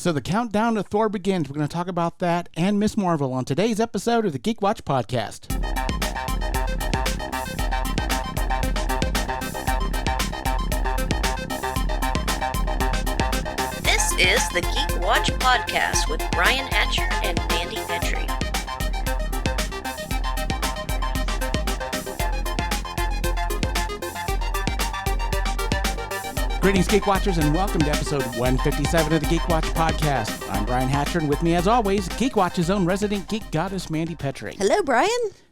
So the countdown to Thor begins. We're going to talk about that and Miss Marvel on today's episode of the Geek Watch Podcast. This is the Geek Watch Podcast with Brian Hatcher and Mandy Petrie. Greetings, Geek Watchers, and welcome to episode 157 of the Geek Watch Podcast. I'm Brian Hatcher, and with me, as always, Geek Watch's own resident geek goddess, Mandy Petrie. Hello, Brian.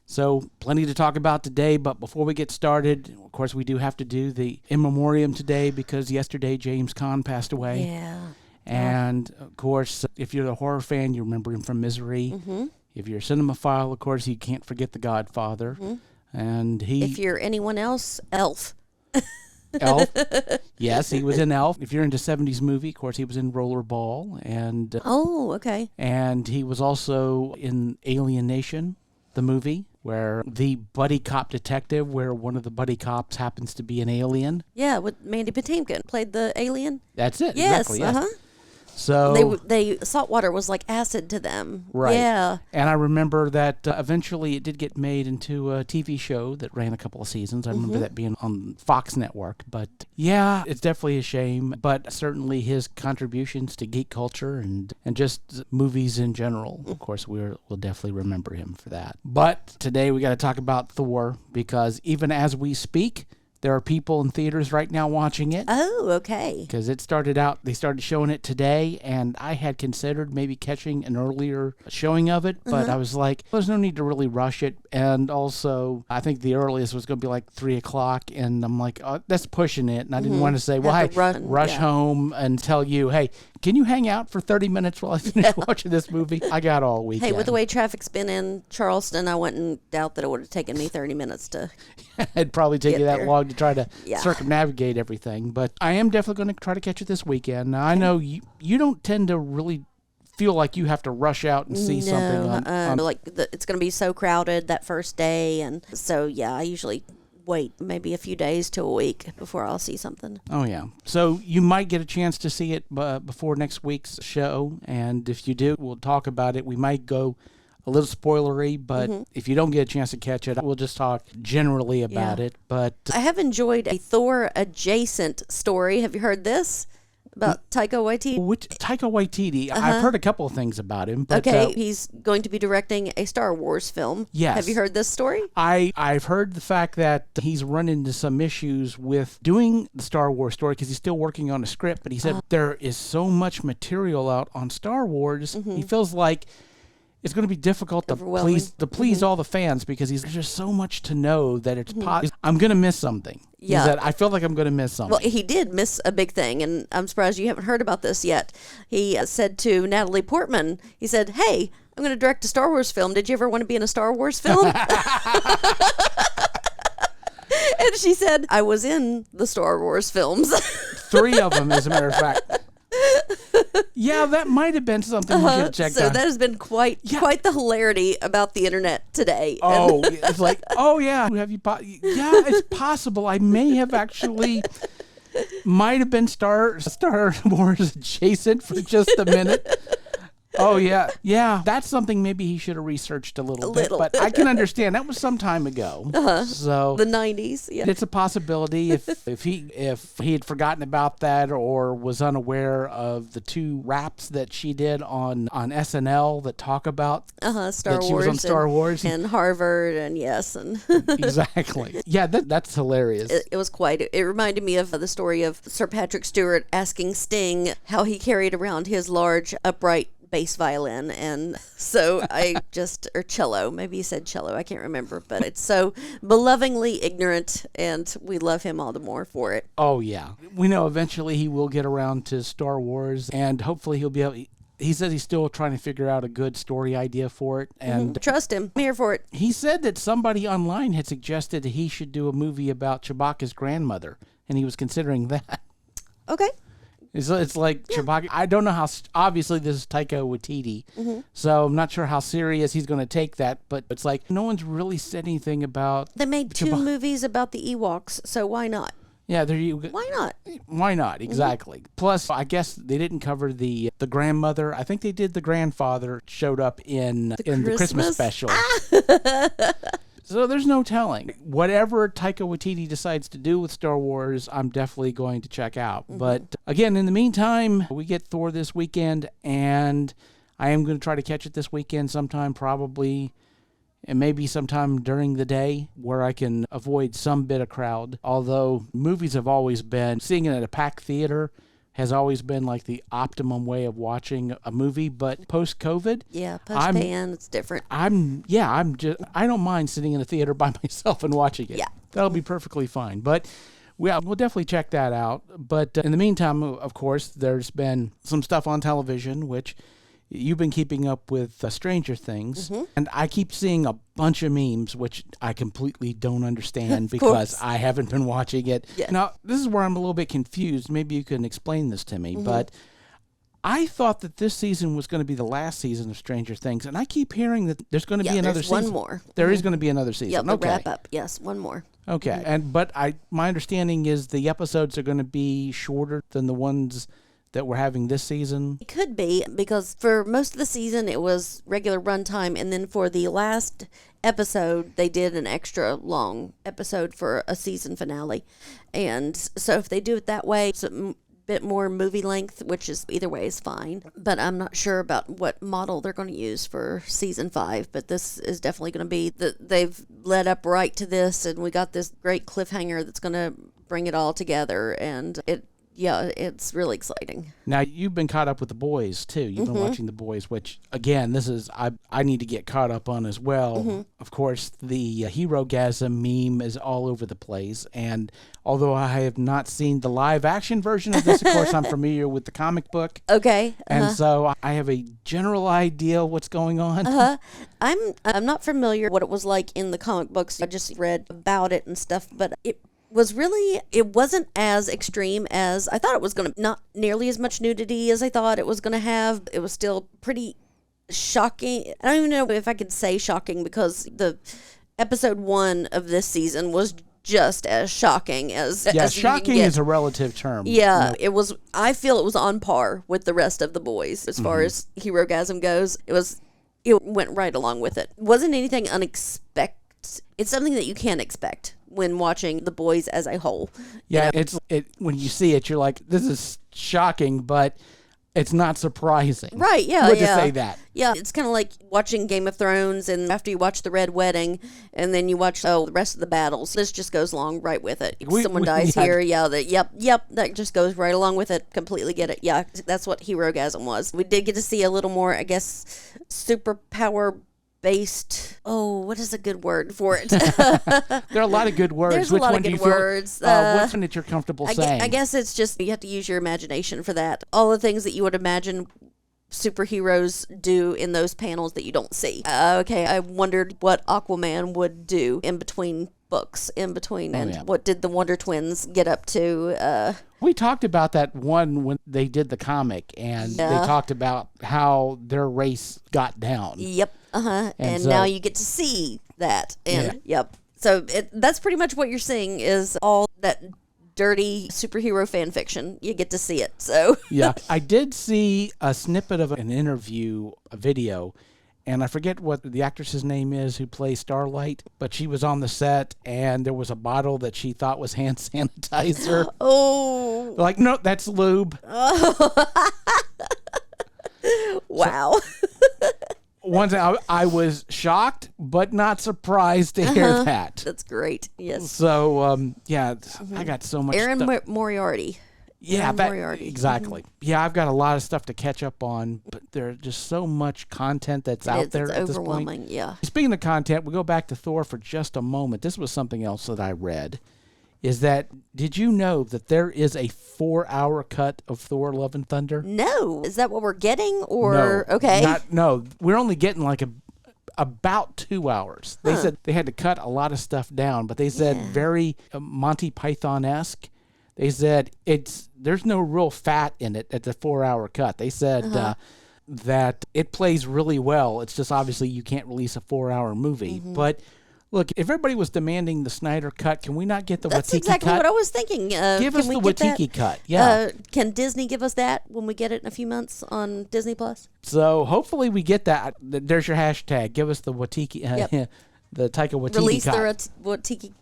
So, plenty to talk about today, but before we get started, of course, we do have to do the in memoriam today because yesterday James Caan passed away. Yeah. And, of course, if you're a horror fan, you remember him from Misery. Mm-hmm. If you're a cinemaphile, of course, you can't forget The Godfather. Mm-hmm. And if you're anyone else, Elf. Elf. Yes, he was in Elf. If you're into 70s movie, of course, he was in Rollerball. And okay. And he was also in Alien Nation, the movie, where the buddy cop detective, where one of the buddy cops happens to be an alien. Yeah, with Mandy Patinkin played the alien. That's it. Yes, exactly. Yes. uh-huh. So they saltwater was like acid to them. Right. Yeah. And I remember that eventually it did get made into a TV show that ran a couple of seasons. I remember that being on Fox Network. But yeah, it's definitely a shame. But certainly his contributions to geek culture and just movies in general, of course, we'll definitely remember him for that. But today we got to talk about Thor because even as we speak, there are people in theaters right now watching it. Oh, okay. Because they started showing it today, and I had considered maybe catching an earlier showing of it, but I was like, there's no need to really rush it. And also, I think the earliest was going to be like 3 o'clock, and I'm like, oh, that's pushing it. And I didn't want to say, well, hey, rush home and tell you, hey, can you hang out for 30 minutes while I finish watching this movie? I got all weekend. Hey, with the way traffic's been in Charleston, I wouldn't doubt that it would have taken me 30 minutes to It'd probably take you that there. long to try to circumnavigate everything. But I am definitely going to try to catch it this weekend. Now, I know you don't tend to really feel like you have to rush out and see something. It's going to be so crowded that first day. And so, I usually wait maybe a few days to a week before I'll see something. Oh, yeah. So you might get a chance to see it before next week's show. And if you do, we'll talk about it. We might go a little spoilery, but if you don't get a chance to catch it, we'll just talk generally about it. But I have enjoyed a Thor adjacent story. Have you heard this? About Taika Waititi? Taika Waititi, I've heard a couple of things about him. But, he's going to be directing a Star Wars film. Yes. Have you heard this story? I've heard the fact that he's run into some issues with doing the Star Wars story because he's still working on a script, but he said there is so much material out on Star Wars, he feels like it's going to be difficult to please all the fans because there's just so much to know that it's I'm going to miss something. Yeah. He said, I feel like I'm going to miss something. Well, he did miss a big thing, and I'm surprised you haven't heard about this yet. He said to Natalie Portman, he said, hey, I'm going to direct a Star Wars film. Did you ever want to be in a Star Wars film? And she said, I was in the Star Wars films. 3 of them, as a matter of fact. Yeah, that might have been something we should check out. So that has been quite the hilarity about the internet today. Oh, it's like, oh yeah, it's possible. I may have actually might have been Star Wars adjacent for just a minute. Oh, yeah. That's something maybe he should have researched a little bit, but I can understand. That was some time ago. So the 90s, yeah. It's a possibility if he had forgotten about that or was unaware of the 2 raps that she did on SNL that talk about Star Wars. She was on Star Wars. And Harvard, and yes. And exactly. Yeah, that's hilarious. It was quite. It reminded me of the story of Sir Patrick Stewart asking Sting how he carried around his large, upright bass violin, and so or cello, maybe he said cello, I can't remember, but it's so belovingly ignorant, and we love him all the more for it. Oh yeah, we know eventually he will get around to Star Wars, and hopefully he'll be able. He says he's still trying to figure out a good story idea for it, and trust him. I'm here for it. He said that somebody online had suggested that he should do a movie about Chewbacca's grandmother, and he was considering that. Okay. It's like Chewbacca. I don't know how. Obviously, this is Taika Waititi, so I'm not sure how serious he's going to take that. But it's like no one's really said anything about. They made 2 movies about the Ewoks, so why not? Yeah, there you go. Why not? Why not? Exactly. Plus, I guess they didn't cover the grandmother. I think they did the grandfather showed up in the Christmas special. So there's no telling. Whatever Taika Waititi decides to do with Star Wars, I'm definitely going to check out. But again, in the meantime, we get Thor this weekend, and I am going to try to catch it this weekend sometime, probably, and maybe sometime during the day where I can avoid some bit of crowd. Although movies have always been, seeing it at a packed theater has always been like the optimum way of watching a movie, but post-COVID, Yeah, post-pan, it's different. I don't mind sitting in a theater by myself and watching it. Yeah. That'll be perfectly fine. But we'll definitely check that out. But in the meantime, of course, there's been some stuff on television, which you've been keeping up with Stranger Things, and I keep seeing a bunch of memes, which I completely don't understand because I haven't been watching it. Yeah. Now, this is where I'm a little bit confused. Maybe you can explain this to me, but I thought that this season was going to be the last season of Stranger Things, and I keep hearing that there's going to be another season. One more. There is going to be another season. Yeah, the Okay. wrap up. Yes, one more. Okay, but my understanding is the episodes are going to be shorter than the ones that we're having this season. It could be, because for most of the season it was regular runtime, and then for the last episode they did an extra long episode for a season finale. And so if they do it that way, it's a bit more movie length, which is either way is fine. But I'm not sure about what model they're going to use for season 5. But this is definitely going to be they've led up right to this, and we got this great cliffhanger that's going to bring it all together, and it's really exciting. Now, you've been caught up with The Boys, too. You've been watching The Boys, which, again, this is, I need to get caught up on as well. Of course, the hero-gasm meme is all over the place, and although I have not seen the live-action version of this, of course, I'm familiar with the comic book. Okay. And so I have a general idea what's going on. I'm not familiar what it was like in the comic books. I just read about it and stuff, but it wasn't as extreme as I thought it was going to. Not nearly as much nudity as I thought it was going to have. It was still pretty shocking. I don't even know if I could say shocking, because the episode 1 of this season was just as shocking as shocking is a relative term. Yeah, it was. I feel it was on par with the rest of The Boys as far as hero-gasm goes. It went right along with it. Wasn't anything unexpected. It's something that you can't expect when watching The Boys as a whole. Yeah, when you see it, you're like, this is shocking, but it's not surprising. Right, yeah. Would you say that? Yeah, it's kind of like watching Game of Thrones, and after you watch The Red Wedding, and then you watch the rest of the battles, this just goes along right with it. If someone dies here, that just goes right along with it. Completely get it. Yeah, that's what hero-gasm was. We did get to see a little more, I guess, superpower based. Oh, what is a good word for it? There are a lot of good words. There's Which a lot one of do good you feel, words. which one that you're comfortable saying? I guess it's just you have to use your imagination for that. All the things that you would imagine superheroes do in those panels that you don't see. Okay, I wondered what Aquaman would do in between books, what did the Wonder Twins get up to? We talked about that one when they did the comic, and they talked about how their race got down. Yep. And so, now you get to see that. And yep. So that's pretty much what you're seeing is all that dirty superhero fan fiction. You get to see it. So yeah, I did see a snippet of an interview, a video, and I forget what the actress's name is who plays Starlight, but she was on the set, and there was a bottle that she thought was hand sanitizer. Oh. Like, no, that's lube. Wow. Once I was shocked, but not surprised to hear that. That's great. Yes. So, I got so much Aaron stuff. Moriarty. Yeah, Moriarty. Exactly. Yeah, I've got a lot of stuff to catch up on, but there's just so much content that's out there at this point. It's overwhelming, yeah. Speaking of content, we'll go back to Thor for just a moment. This was something else that I read. Did you know that there is a 4-hour cut of Thor Love and Thunder? No. Is that what we're getting? Or, no, okay. No, we're only getting like about 2 hours. They said they had to cut a lot of stuff down, but they said very Monty Python-esque. They said there's no real fat in it at the 4-hour cut. They said that it plays really well. It's just obviously you can't release a 4-hour movie. But Look, if everybody was demanding the Snyder cut, can we not get the That's Watiki exactly cut? what I was thinking. Give us can the we get Watiki that? cut. Yeah. Can Disney give us that when we get it in a few months on Disney Plus? So hopefully we get that. There's your hashtag. Give us the Watiki, Yep. the Taika Waititi Release cut. the Watiki.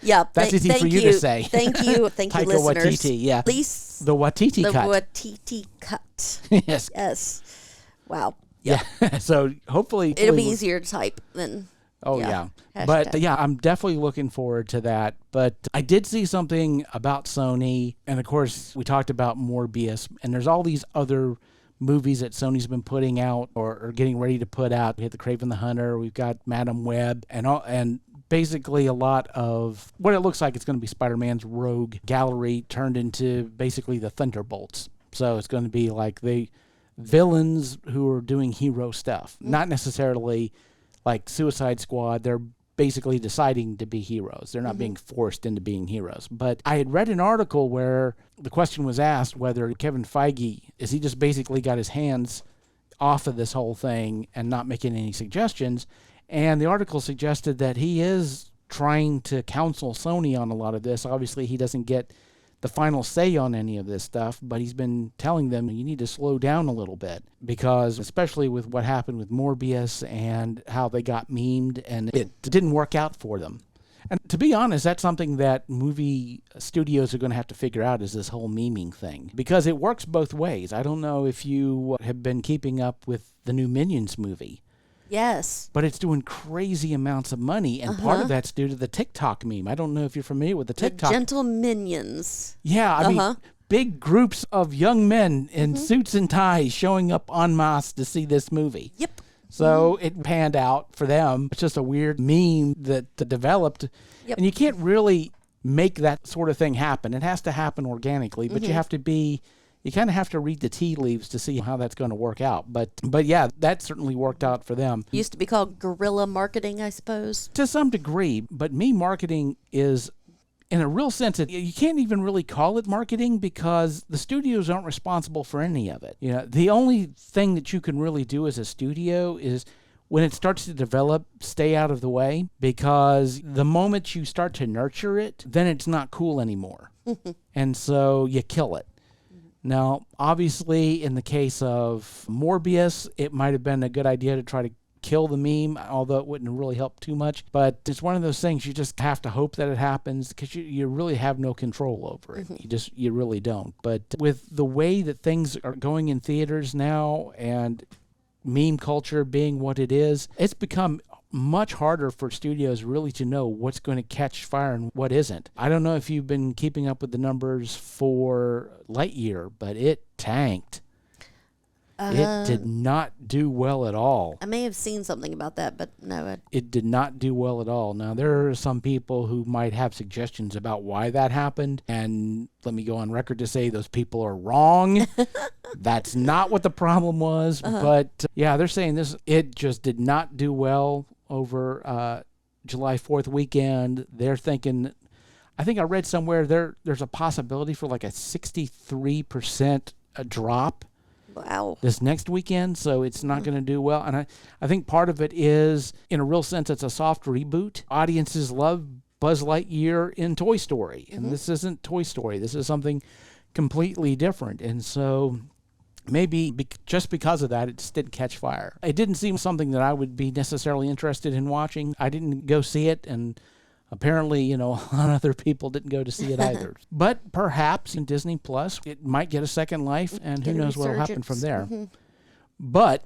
Yeah, That's easy for you to say. Thank you, Taika listeners. Waititi, yeah. Release The Watiti the cut. Watiti cut. Yes. Yes. Wow. Yeah. So hopefully It'll be easier to type than. Oh, yeah. Hashtag. But, yeah, I'm definitely looking forward to that. But I did see something about Sony. And, of course, we talked about Morbius. And there's all these other movies that Sony's been putting out or getting ready to put out. We have The Craven the Hunter. We've got Madam Web. And basically a lot of what it looks like it's going to be Spider-Man's rogue gallery turned into basically the Thunderbolts. So it's going to be like the villains who are doing hero stuff. Not necessarily like Suicide Squad. They're basically deciding to be heroes. They're not being forced into being heroes. But I had read an article where the question was asked whether Kevin Feige, is he just basically got his hands off of this whole thing and not making any suggestions? And the article suggested that he is trying to counsel Sony on a lot of this. Obviously, he doesn't get the final say on any of this stuff, but he's been telling them you need to slow down a little bit because especially with what happened with Morbius and how they got memed and it didn't work out for them. And to be honest, that's something that movie studios are going to have to figure out is this whole memeing thing because it works both ways. I don't know if you have been keeping up with the new Minions movie. Yes. But it's doing crazy amounts of money, and part of that's due to the TikTok meme. I don't know if you're familiar with the TikTok. The gentle minions. Yeah, I mean, big groups of young men in suits and ties showing up en masse to see this movie. Yep. So it panned out for them. It's just a weird meme that developed, and you can't really make that sort of thing happen. It has to happen organically, but you have to be... You kind of have to read the tea leaves to see how that's going to work out. But yeah, that certainly worked out for them. Used to be called guerrilla marketing, I suppose. To some degree, but meme marketing is, in a real sense, you can't even really call it marketing because the studios aren't responsible for any of it. You know, the only thing that you can really do as a studio is when it starts to develop, stay out of the way because the moment you start to nurture it, then it's not cool anymore. And so you kill it. Now, obviously, in the case of Morbius, it might have been a good idea to try to kill the meme, although it wouldn't really help too much. But it's one of those things you just have to hope that it happens because you really have no control over it. You really don't. But with the way that things are going in theaters now and meme culture being what it is, it's become much harder for studios really to know what's going to catch fire and what isn't. I don't know if you've been keeping up with the numbers for Lightyear, but it tanked. It did not do well at all. I may have seen something about that, but no. It did not do well at all. Now, there are some people who might have suggestions about why that happened, and let me go on record to say those people are wrong. That's not what the problem was, but yeah, they're saying it just did not do well over July 4th weekend. They're thinking, I think I read somewhere there's a possibility for like a 63% drop. Wow. This next weekend, so it's not going to do well. And I think part of it is, in a real sense, it's a soft reboot. Audiences love Buzz Lightyear in Toy Story, and this isn't Toy Story. This is something completely different. And so maybe just because of that, it just didn't catch fire. It didn't seem something that I would be necessarily interested in watching. I didn't go see it, and apparently, a lot of other people didn't go to see it either. But perhaps in Disney Plus, it might get a second life, and who knows what will happen from there. But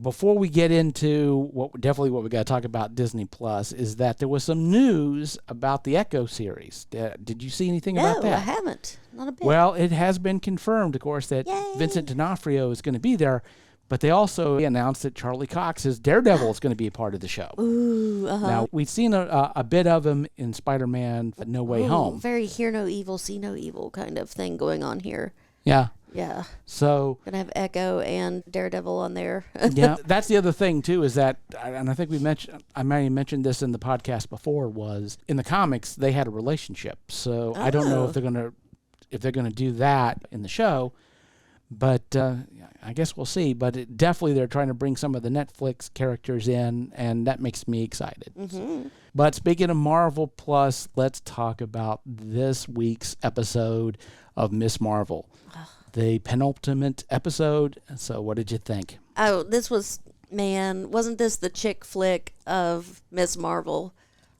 before we get into what we got to talk about Disney Plus is that there was some news about the Echo series. Did you see anything about that? No, I haven't. Not a bit. Well, it has been confirmed, of course, that Vincent D'Onofrio is going to be there. But they also announced that Charlie Cox, his Daredevil, is going to be a part of the show. Ooh, Now, we'd seen a bit of him in Spider-Man No Way Home. Very hear no evil, see no evil kind of thing going on here. Yeah. Yeah. So Gonna have Echo and Daredevil on there. yeah, that's the other thing too, is that, and I think I might have mentioned this in the podcast before, was in the comics they had a relationship. So I don't know if they're gonna do that in the show. But I guess we'll see. But definitely they're trying to bring some of the Netflix characters in, and that makes me excited. Mm-hmm. But speaking of Marvel Plus, let's talk about this week's episode of Miss Marvel, the penultimate episode. So what did you think? Oh, this was, man, wasn't this the chick flick of Miss Marvel?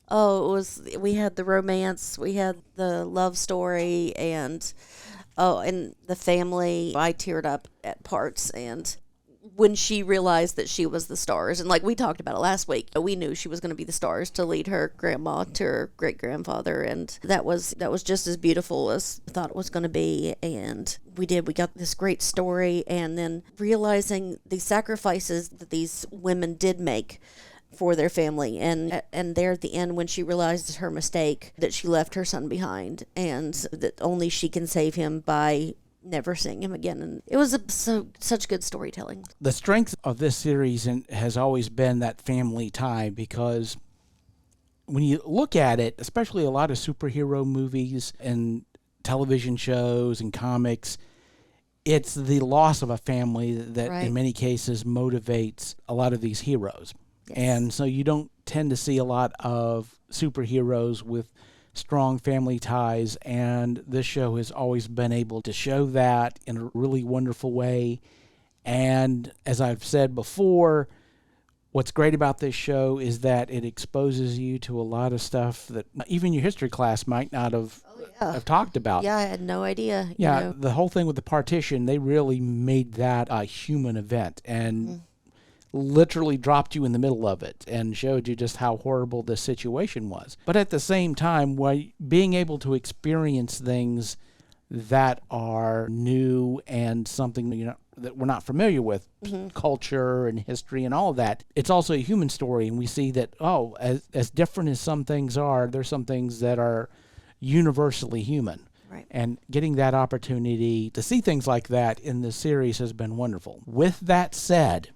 Oh, we had the romance, we had the love story, and the family. I teared up at parts, and when she realized that she was the stars, and like we talked about it last week, we knew she was going to be the stars to lead her grandma to her great grandfather, and that was just as beautiful as I thought it was going to be. And we got this great story, and then realizing the sacrifices that these women did make for their family, and there at the end when she realizes her mistake, that she left her son behind, and that only she can save him by never seeing him again. And it was such good storytelling. The strength of this series has always been that family tie, because when you look at it, especially a lot of superhero movies and television shows and comics, it's the loss of a family that in many cases motivates a lot of these heroes. Yes. And so you don't tend to see a lot of superheroes with strong family ties, and this show has always been able to show that in a really wonderful way. And as I've said before, what's great about this show is that it exposes you to a lot of stuff that even your history class might not have talked about. Yeah, I had no idea. Yeah, the whole thing with the partition, they really made that a human event, and literally dropped you in the middle of it and showed you just how horrible this situation was. But at the same time, being able to experience things that are new and something that we're not familiar with, culture and history and all of that, it's also a human story. And we see that, as different as some things are, there's some things that are universally human. Right. And getting that opportunity to see things like that in this series has been wonderful. With that said,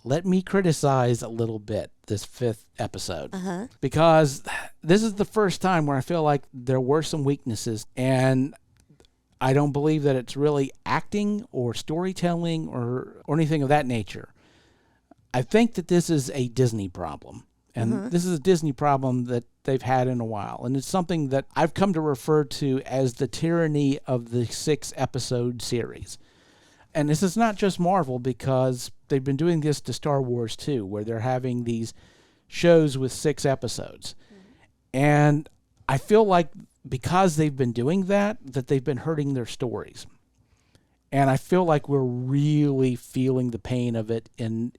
let me criticize a little bit this 5th episode, because this is the first time where I feel like there were some weaknesses, and I don't believe that it's really acting or storytelling or anything of that nature. I think that this is a Disney problem, and this is a Disney problem that they've had in a while, and it's something that I've come to refer to as the tyranny of the 6-episode series. And this is not just Marvel, because they've been doing this to Star Wars too, where they're having these shows with 6 episodes. And I feel like because they've been doing that they've been hurting their stories. And I feel like we're really feeling the pain of it in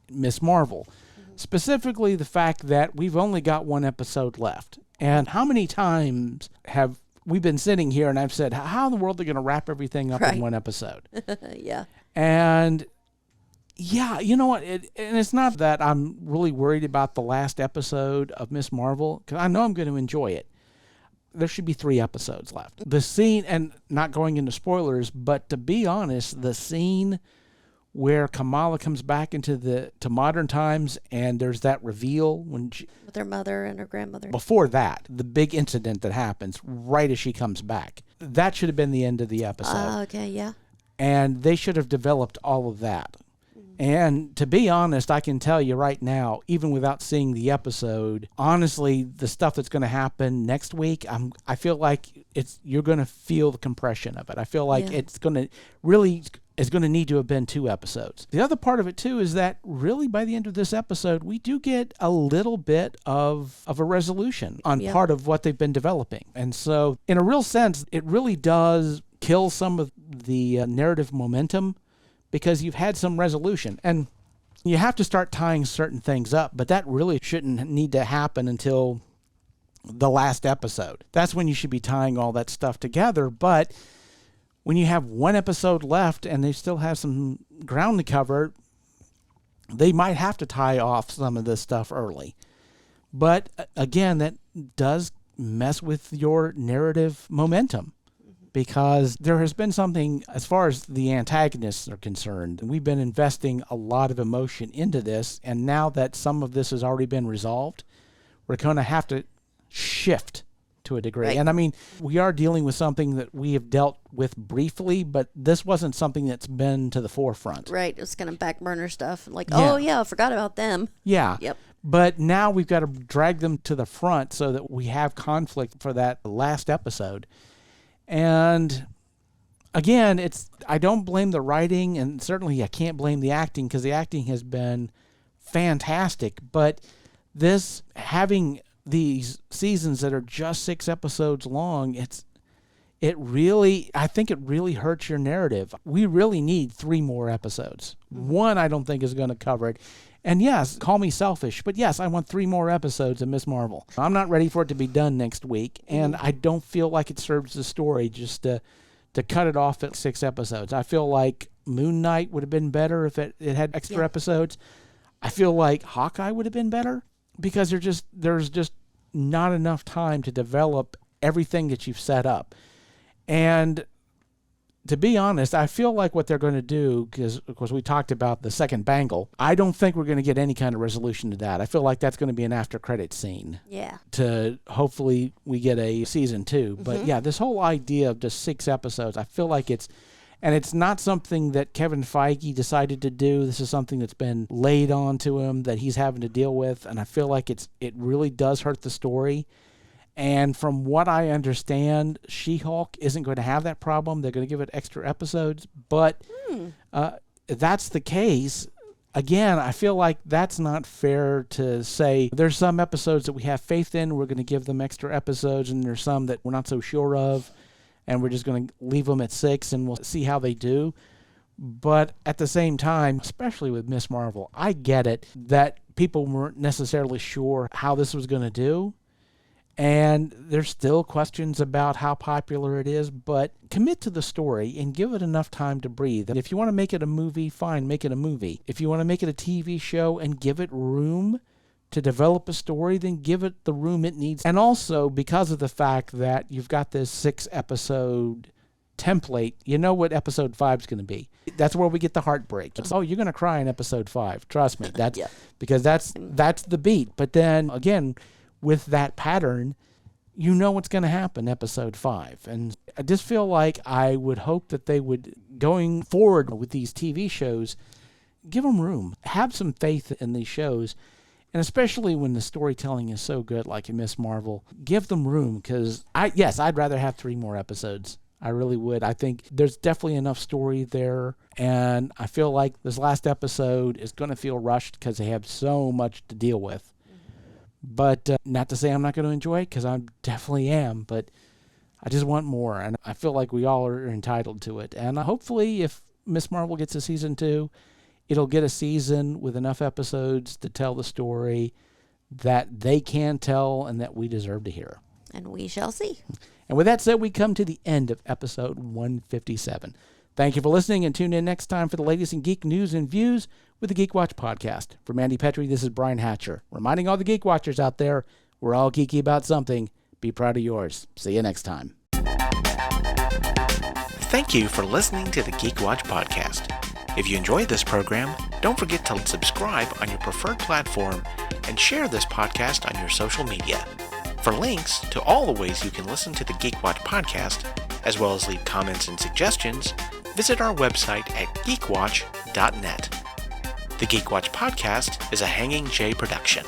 Miss Marvel. Specifically the fact that we've only got 1 episode left. And how many times have we've been sitting here and I've said, how in the world are they going to wrap everything up in 1 episode? Yeah. And yeah, you know what? And it's not that I'm really worried about the last episode of Miss Marvel, because I know I'm going to enjoy it. There should be 3 episodes left. The scene, and not going into spoilers, but to be honest, the scene where Kamala comes back to modern times, and there's that reveal when with her mother and her grandmother. Before that, the big incident that happens right as she comes back, that should have been the end of the episode. Okay, yeah. And they should have developed all of that. And to be honest, I can tell you right now, even without seeing the episode, honestly, the stuff that's going to happen next week, I feel like you're going to feel the compression of it. I feel like it's going to really is going to need to have been 2 episodes. The other part of it too is that really by the end of this episode, we do get a little bit of a resolution on part of what they've been developing. And so in a real sense, it really does kill some of the narrative momentum, because you've had some resolution. And you have to start tying certain things up, but that really shouldn't need to happen until the last episode. That's when you should be tying all that stuff together. But when you have 1 episode left and they still have some ground to cover, they might have to tie off some of this stuff early. But again, that does mess with your narrative momentum, because there has been something, as far as the antagonists are concerned, we've been investing a lot of emotion into this, and now that some of this has already been resolved, we're going to have to shift to to a degree. Right. And I mean, we are dealing with something that we have dealt with briefly, but this wasn't something that's been to the forefront. Right. It was kind of back burner stuff. Like, Yeah. oh, yeah, I forgot about them. Yeah. Yep. But now we've got to drag them to the front so that we have conflict for that last episode. And again, I don't blame the writing, and certainly I can't blame the acting, because the acting has been fantastic. But this, having these seasons that are just 6 episodes long, I think it really hurts your narrative. We really need 3 more episodes. One, I don't think is going to cover it. And yes, call me selfish, but yes, I want 3 more episodes of Miss Marvel. I'm not ready for it to be done next week, and I don't feel like it serves the story just to cut it off at 6 episodes. I feel like Moon Knight would have been better if it had extra episodes. I feel like Hawkeye would have been better, because there's just not enough time to develop everything that you've set up. And to be honest, I feel like what they're going to do, because of course we talked about the second bangle, I don't think we're going to get any kind of resolution to that. I feel like that's going to be an after credit scene. Yeah. To hopefully we get a season 2. But yeah, this whole idea of just 6 episodes, I feel like it's not something that Kevin Feige decided to do. This is something that's been laid on to him that he's having to deal with, and I feel like it really does hurt the story. And from what I understand, She-Hulk isn't going to have that problem. They're going to give it extra episodes. But if that's the case, again, I feel like that's not fair to say there's some episodes that we have faith in, we're going to give them extra episodes, and there's some that we're not so sure of, and we're just going to leave them at 6, and we'll see how they do. But at the same time, especially with Miss Marvel, I get it that people weren't necessarily sure how this was going to do. And there's still questions about how popular it is, but commit to the story and give it enough time to breathe. If you want to make it a movie, fine, make it a movie. If you want to make it a TV show and give it room to develop a story, then give it the room it needs. And also, because of the fact that you've got this 6-episode template, you know what episode 5 is going to be. That's where we get the heartbreak. It's, you're going to cry in episode 5. Trust me. That's because that's the beat. But then, again, with that pattern, you know what's going to happen episode 5. And I just feel like I would hope that they would, going forward with these TV shows, give them room. Have some faith in these shows. And especially when the storytelling is so good, like in Miss Marvel, give them room. Because, I'd rather have 3 more episodes. I really would. I think there's definitely enough story there. And I feel like this last episode is going to feel rushed because they have so much to deal with. But not to say I'm not going to enjoy it, because I definitely am. But I just want more. And I feel like we all are entitled to it. And hopefully if Miss Marvel gets a season 2, it'll get a season with enough episodes to tell the story that they can tell and that we deserve to hear. And we shall see. And with that said, we come to the end of episode 157. Thank you for listening, and tune in next time for the latest in geek news and views with the Geek Watch podcast. For Mandy Petrie, this is Brian Hatcher, reminding all the Geek Watchers out there, we're all geeky about something. Be proud of yours. See you next time. Thank you for listening to the Geek Watch podcast. If you enjoyed this program, don't forget to subscribe on your preferred platform and share this podcast on your social media. For links to all the ways you can listen to the Geek Watch podcast, as well as leave comments and suggestions, visit our website at geekwatch.net. The Geek Watch podcast is a Hanging J production.